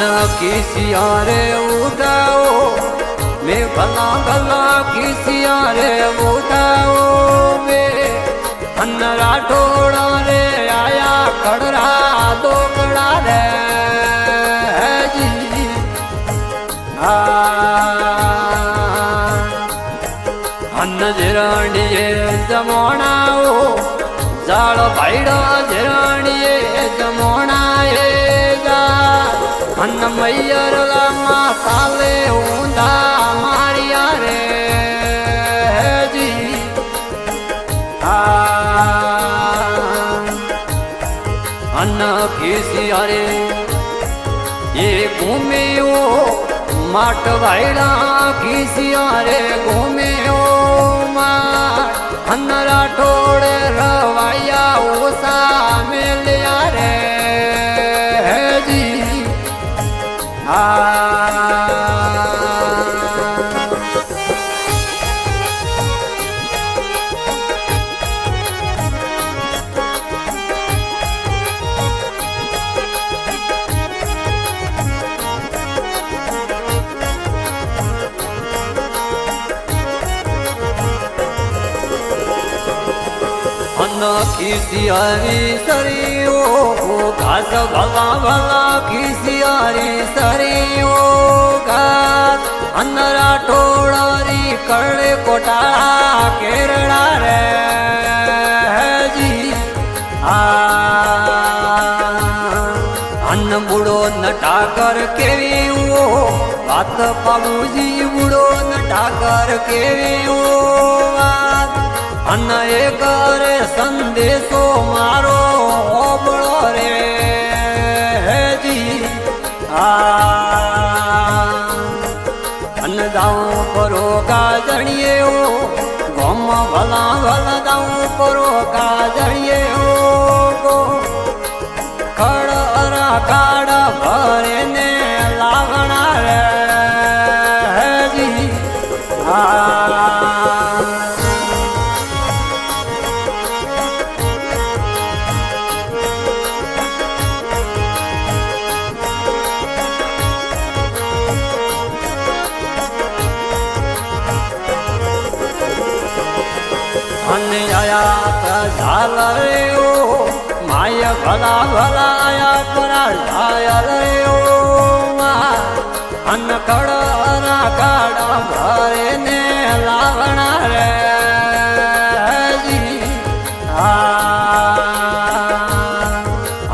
किसिया रे उठाओ मैं भला भला किसिया रे उठाओ मैं अन्न राठोड़ा रे आया कड़रा दो कड़ा रे जी अन्न जिराणिए जमोणाओ जाल भाईड़ा जिराणिए जमोणाए अन्न मैयर लामा साले ऊंधा मारिया रे जी अन्न किसिया रे ये घूमे ओ माट भाईड़ा किसिया रे घूमे ओ माट अन्न राठोड़े रवाया ओसा मेलिया रे जी किसियारी सरियो घास भला भला किसियारी सरियो घास अन्न राठोड़ी कड़े कोटाड़ा केरड़ा रे जी अन्न बुड़ो नटाकर केवी वो बात बाबूजी बुड़ो नटाकर केवी वो अन्न एक रे संदेशो मारो ओबड़ो रे जी अन्न जाऊं करो का जड़िए हो गम भला भला जाऊं करो का जड़िए हो खड़ा काड़ा भरे ने लागना रे जी आया झाल रे ओ माय भला भला आया परा झाल रे ओ अन्न कड़ा काड़ा भरे ने लावना रे जी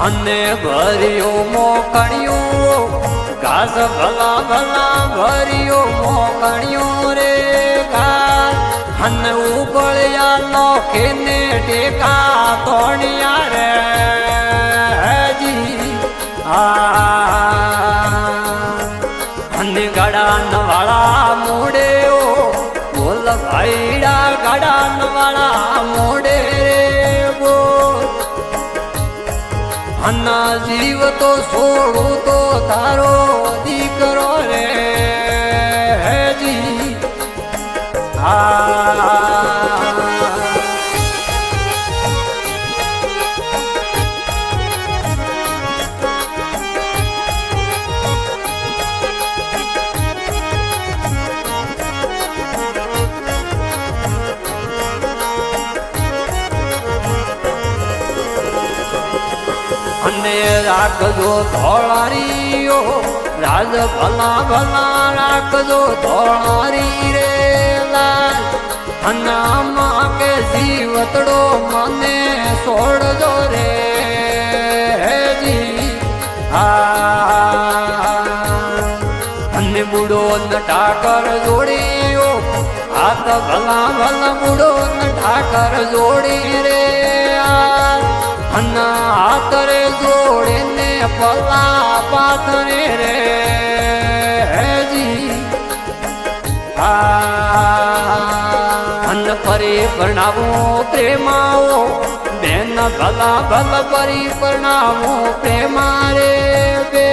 अन्ने भरियो मोकणियो घास भला भला भरियो मोकणियो रे घास अन्न उबड़िया नौखे ने टेका तोड़िया रे जी अन्न गड़ा नवाड़ा मोड़े ओ बोल भाईड़ा गड़ा नवाड़ा मोड़े रे बोल अन्न जीव तो छोड़ू तो तारो दीकरो रे जी राखजो धोळारीयो राज भला भला राखजो धोळारी रे लाल अन्ना के जीवतड़ो मने छोड़जो रे जी अन्ने बुड़ो नटाकर जोड़ियो हाथ भला भला बुड़ो नटाकर जोड़ी रे अन्ना हाथ रे जोड़े ने पला पाथरे रे जी अन्न परी प्रणामो प्रेमाओ बेन भला भला परी प्रणामो प्रेमा रे बे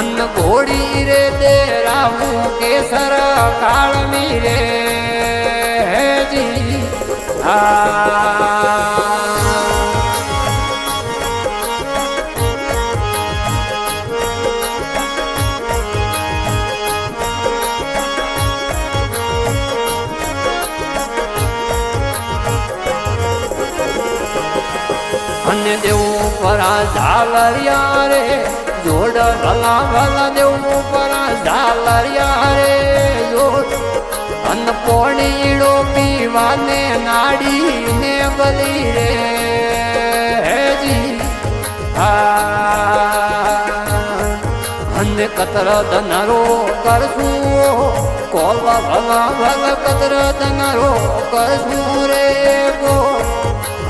अन्न घोड़ी रे तेरा मुँह केसर काल रे जी પરા ઝાલરિયા રે જોડ ભલા ભલા દેવું પરા ઝાલરિયા રે જોડ અન પોણીડો પીવાને નાડીને બલી રે હેજી અન કતર ધનરો કરશું કોલ ભલા ભલા કતર ધનરો કરશું રે ગો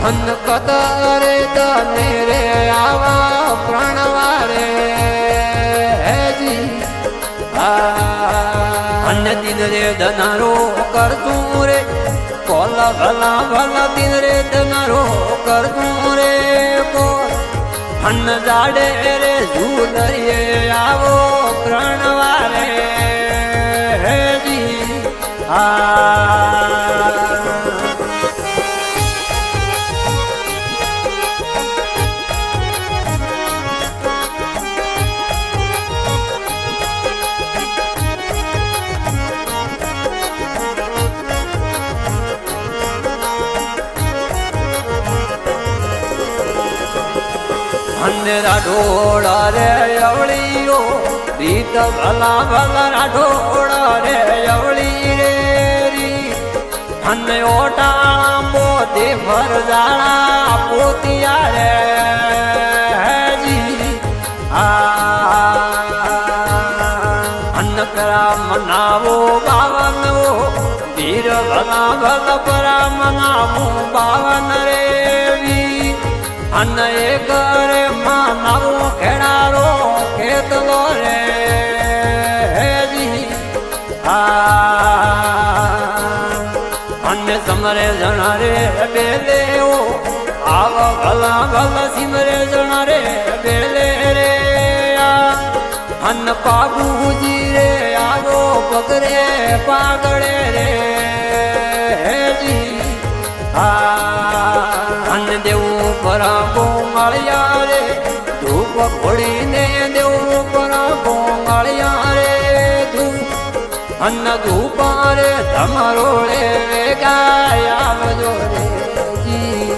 અન કતરે તને રે આવા પ્રાણવારે હેજી અન દિન રે ધનરો કરતું રે કોલ ભલા ભલા દિન રે ધનરો કરતું રે કોલ અન જાડે રે ઝૂલરીએ આવો પ્રાણવારે હેજી રાઠોડા રે અવળીઓ રીત ભલા ભલા રાઠોડા રે અવળી રે રી અને ઓટા મોતે ભરજાળા પોતિયા રે હેજી અન્ન કરા મનાવો બાવન વીર ભલા ભલા પરા મનાવો બાવન રે અન એક રે માનવો ખેડારો ખેતલો રે હેજી અન્ય સમરે જણા રે બેલે ઓ આવ ભલા ભલા સિમરે જણા રે બેલે રે અન પાગુજી રે આવો પગરે પાગળે રે હેજી અન દેવું પરા ગોમાળિયા રે ધૂપ ઘોડીને દેવું પરા ગોમાળિયા રે ધૂપ અન્ન ધૂપા રે તમારો રે વેગાય આવજો રે જી